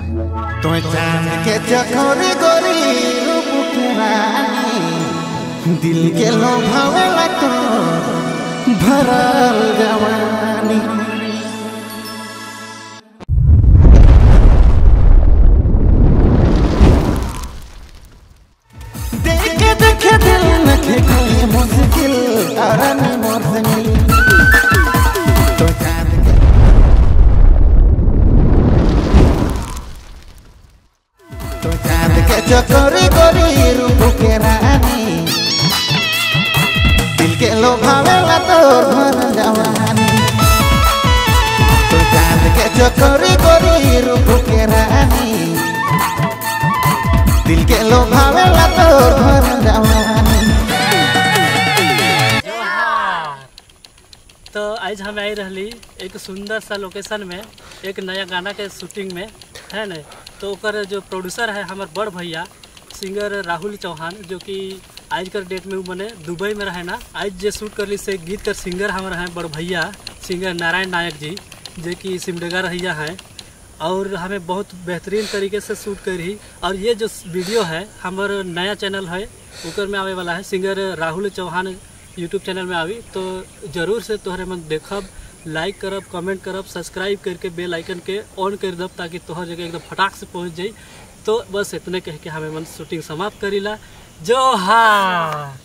तो चांद के चकोरी गोरी रूप के रानी, दिल के लोभावेला तो भरल जवानी। देखे देखे दिल नखे कोई मुश्किल अरनी मोर संगी। तो चांद के चकोरी गोरी रूप के रानी, दिल के लोभावेला तो भरल जवानी। तो चांद के चकोरी गोरी रूप के रानी, दिल के लोभावेला तो भरल जवानी। तो आज हम आई रही एक सुंदर सा लोकेशन में, एक नया गाना के शूटिंग में है न। तो ओकर जो प्रोड्यूसर है हमारे बड़ भैया सिंगर राहुल चौहान, जो कि आज कर डेट में मैंने दुबई में रहे ना। आज जो शूट कर ली से गीत कर सिंगर हमारे हैं बड़ भैया सिंगर नारायण नायक जी, जो कि सिमडेगा रहिया हैं और हमें बहुत बेहतरीन तरीके से शूट करी। और ये जो वीडियो है हमारा नया चैनल है ऊपर में आवे वाला है, singer Rahul Chauhan YouTube channel में आवी। तो जरूर से तोहरे मन देखब, लाइक करब, कमेंट करब, सब्सक्राइब करके बेल आइकन के ऑन कर दब ताकि तोहर जगह एकदम फटाक से पहुंच जाई। तो बस इतने कह के हमें मन शूटिंग समाप्त करीला। जोहार।